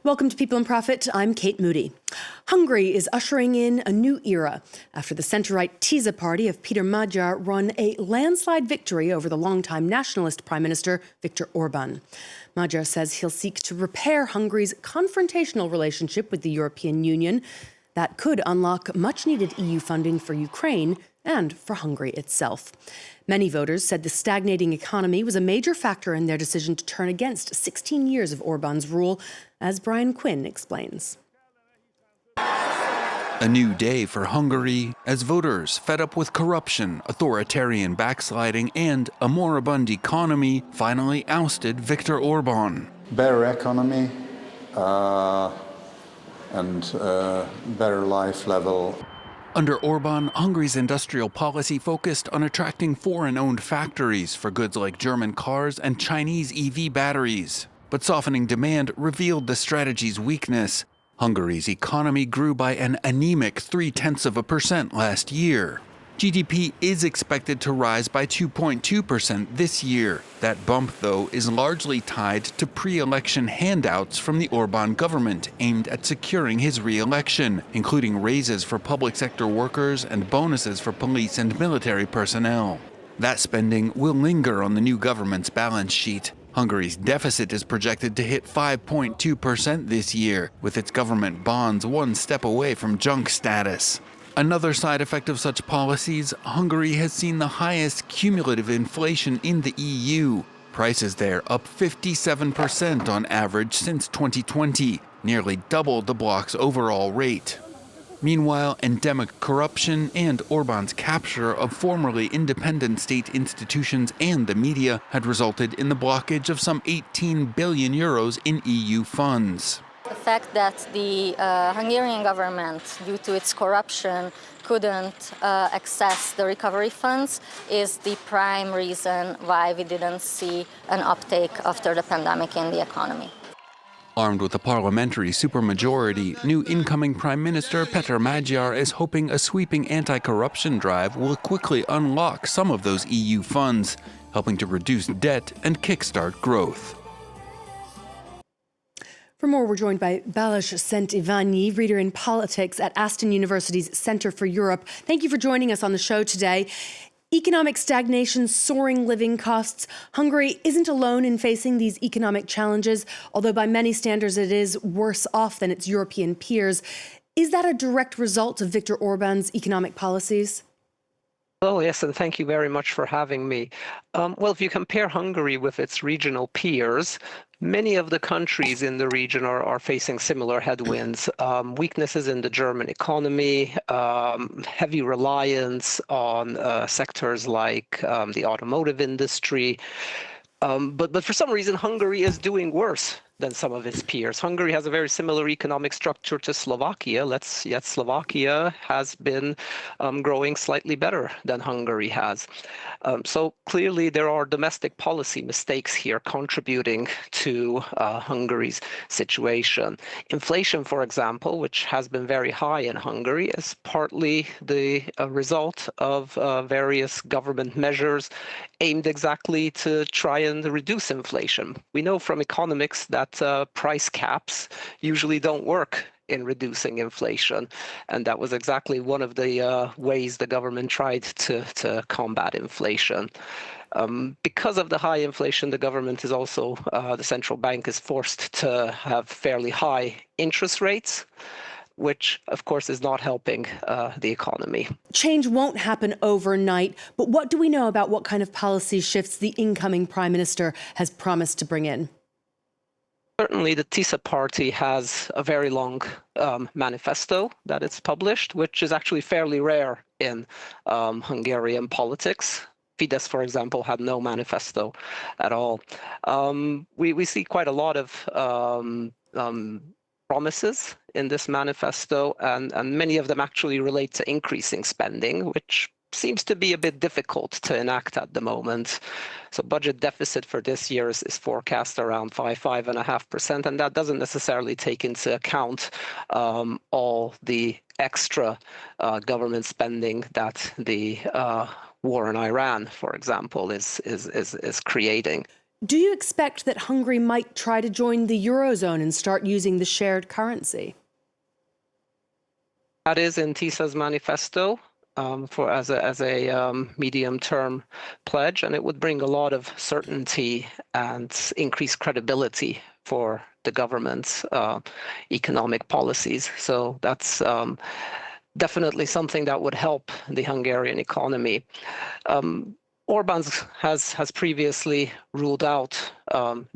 Welcome to People and Profit. I'm Kate Moody. Hungary is ushering in a new era after the centre-right Tisza party of Peter Magyar won a landslide victory over the longtime nationalist Prime Minister Viktor Orban. Magyar says he'll seek to repair Hungary's confrontational relationship with the European Union. That could unlock much-needed EU funding for Ukraine and for Hungary itself. Many voters said the stagnating economy was a major factor in their decision to turn against 16 years of Orban's rule, as Brian Quinn explains. A new day for Hungary as voters, fed up with corruption, authoritarian backsliding, and a moribund economy, finally ousted Viktor Orban. Better economy and better life level. Under Orban, Hungary's industrial policy focused on attracting foreign-owned factories for goods like German cars and Chinese EV batteries. But softening demand revealed the strategy's weakness. Hungary's economy grew by an anemic 0.3% last year. GDP is expected to rise by 2.2% this year. That bump, though, is largely tied to pre-election handouts from the Orban government aimed at securing his re-election, including raises for public sector workers and bonuses for police and military personnel. That spending will linger on the new government's balance sheet. Hungary's deficit is projected to hit 5.2% this year, with its government bonds one step away from junk status. Another side effect of such policies, Hungary has seen the highest cumulative inflation in the EU. Prices there up 57% on average since 2020, nearly double the bloc's overall rate. Meanwhile, endemic corruption and Orban's capture of formerly independent state institutions and the media had resulted in the blockage of some 18 billion euros in EU funds. The fact that the Hungarian government, due to its corruption, couldn't access the recovery funds is the prime reason why we didn't see an uptake after the pandemic in the economy. Armed with a parliamentary supermajority, new incoming Prime Minister Peter Magyar is hoping a sweeping anti-corruption drive will quickly unlock some of those EU funds, helping to reduce debt and kickstart growth. For more, we're joined by Balázs Szent-Iványi, reader in politics at Aston University's Centre for Europe. Thank you for joining us on the show today. Economic stagnation, soaring living costs. Hungary isn't alone in facing these economic challenges, although by many standards it is worse off than its European peers. Is that a direct result of Viktor Orban's economic policies? Well, yes, and thank you very much for having me. Well, if you compare Hungary with its regional peers, many of the countries in the region are facing similar headwinds. Weaknesses in the German economy, heavy reliance on sectors like the automotive industry. But for some reason, Hungary is doing worse than some of its peers. Hungary has a very similar economic structure to Slovakia, yet Slovakia has been growing slightly better than Hungary has. So clearly there are domestic policy mistakes here contributing to Hungary's situation. Inflation, for example, which has been very high in Hungary, is partly the result of various government measures aimed exactly to try and reduce inflation. We know from economics that price caps usually don't work in reducing inflation, and that was exactly one of the ways the government tried to combat inflation. Because of the high inflation, the government is also, the central bank is forced to have fairly high interest rates, which, of course, is not helping the economy. Change won't happen overnight, but what do we know about what kind of policy shifts the incoming Prime Minister has promised to bring in? Certainly, the Tisza party has a very long manifesto that it's published, which is actually fairly rare in Hungarian politics. Fidesz, for example, had no manifesto at all. We see quite a lot of promises in this manifesto, and many of them actually relate to increasing spending, which seems to be a bit difficult to enact at the moment. So budget deficit for this year is forecast around 5.5%, and that doesn't necessarily take into account all the extra government spending that the war in Iran, for example, is creating. Do you expect that Hungary might try to join the Eurozone and start using the shared currency? That is in Tisa's manifesto as a medium-term pledge, and it would bring a lot of certainty and increase credibility for the government's economic policies. So that's definitely something that would help the Hungarian economy. Orban has previously ruled out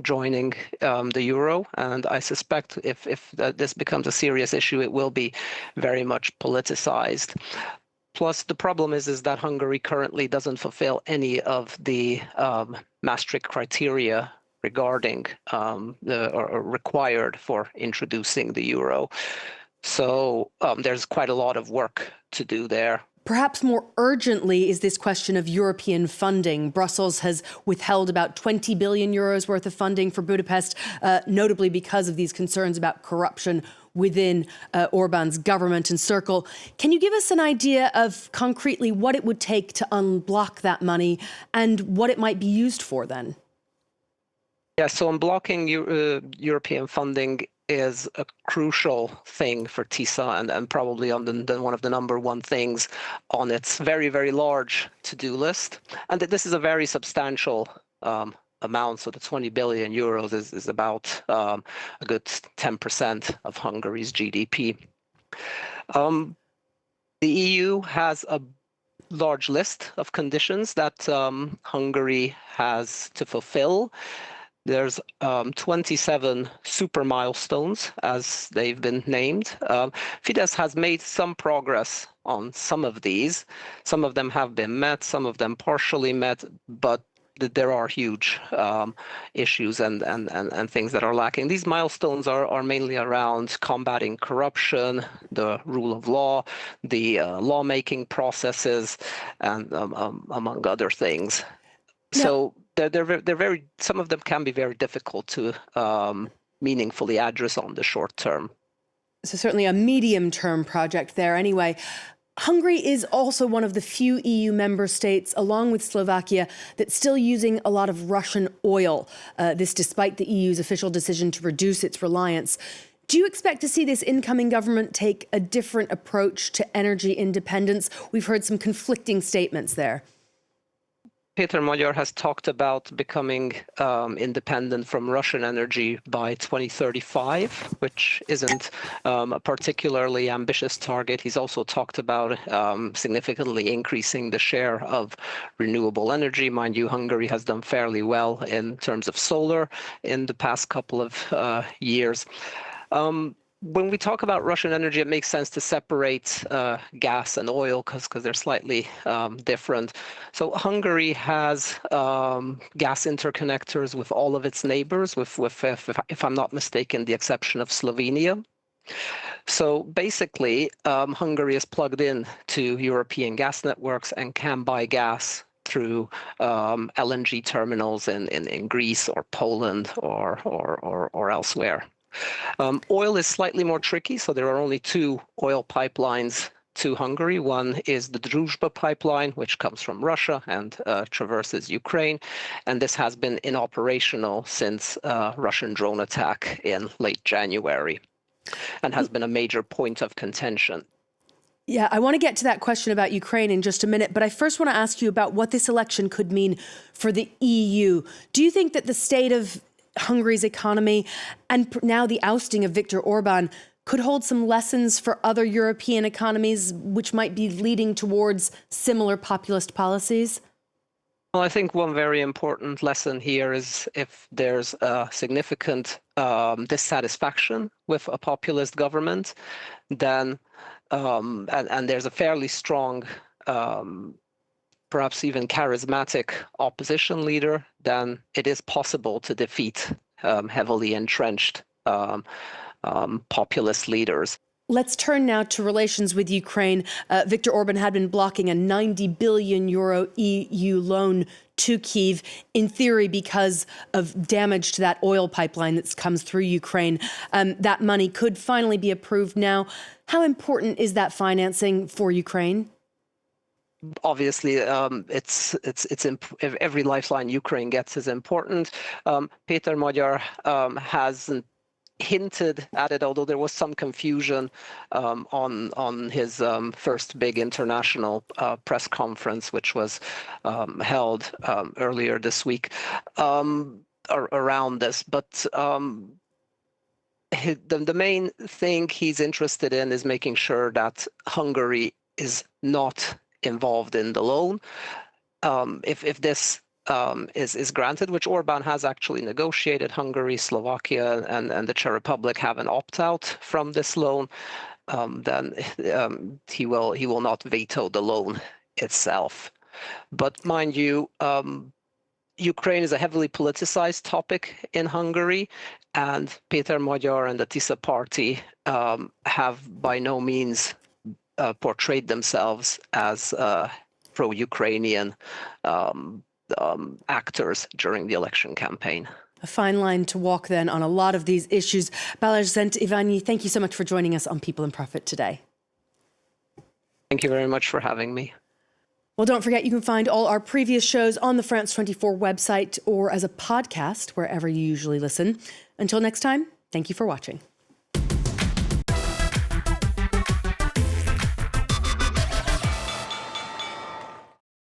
joining the euro, and I suspect if this becomes a serious issue, it will be very much politicized. Plus, the problem is that Hungary currently doesn't fulfill any of the Maastricht criteria regarding or required for introducing the euro. So there's quite a lot of work to do there. Perhaps more urgently is this question of European funding. Brussels has withheld about 20 billion euros worth of funding for Budapest, notably because of these concerns about corruption within Orban's government and circle. Can you give us an idea of concretely what it would take to unblock that money and what it might be used for then? Yeah, so unblocking European funding is a crucial thing for Tisza and probably on one of the number one things on its very, very large to-do list. And that this is a very substantial amount. So the 20 billion euros is about a good 10% of Hungary's GDP. The EU has a large list of conditions that Hungary has to fulfill. There's 27 super milestones, as they've been named. Fidesz has made some progress on some of these. Some of them have been met, some of them partially met, but there are huge issues and things that are lacking. These milestones are mainly around combating corruption, the rule of law, the lawmaking processes, and among other things. So they're very. Some of them can be very difficult to meaningfully address on the short term. So certainly a medium-term project there. Anyway, Hungary is also one of the few EU member states, along with Slovakia, that's still using a lot of Russian oil. This despite the EU's official decision to reduce its reliance. Do you expect to see this incoming government take a different approach to energy independence? We've heard some conflicting statements there. Peter Magyar has talked about becoming independent from Russian energy by 2035, which isn't a particularly ambitious target. He's also talked about significantly increasing the share of renewable energy. Mind you, Hungary has done fairly well in terms of solar in the past couple of years. When we talk about Russian energy, it makes sense to separate gas and oil because they're slightly different. So Hungary has gas interconnectors with all of its neighbors, with if I'm not mistaken, the exception of Slovenia. So basically, Hungary is plugged in to European gas networks and can buy gas through LNG terminals in Greece or Poland or elsewhere. Oil is slightly more tricky, so there are only two oil pipelines to Hungary. One is the Druzhba pipeline, which comes from Russia and traverses Ukraine, and this has been inoperational since Russian drone attack in late January and has been a major point of contention. Yeah, I want to get to that question about Ukraine in just a minute, but I first want to ask you about what this election could mean for the EU. Do you think that the state of Hungary's economy and now the ousting of Viktor Orban could hold some lessons for other European economies which might be leading towards similar populist policies? Well, I think one very important lesson here is if there's a significant dissatisfaction with a populist government, then and there's a fairly strong perhaps even charismatic opposition leader, then it is possible to defeat heavily entrenched populist leaders. Let's turn now to relations with Ukraine. Viktor Orban had been blocking a 90 billion euro EU loan to Kyiv, in theory because of damage to that oil pipeline that comes through Ukraine. That money could finally be approved now. How important is that financing for Ukraine? obviously, every lifeline Ukraine gets is important. Peter Magyar hasn't hinted at it, although there was some confusion on his first big international press conference, which was held earlier this week around this. But the main thing he's interested in is making sure that Hungary is not involved in the loan. If this is granted, which Orban has actually negotiated, Hungary, Slovakia, and the Czech Republic have an opt-out from this loan, then he will not veto the loan itself. But mind you, Ukraine is a heavily politicized topic in Hungary, and Peter Magyar and the Tisza party have by no means portrayed themselves as pro-Ukrainian actors during the election campaign. A fine line to walk then on a lot of these issues. Balázs Zent Iványi, thank you so much for joining us on People and Profit today. Thank you very much for having me. Well, don't forget, you can find all our previous shows on the France 24 website or as a podcast, wherever you usually listen. Until next time, thank you for watching.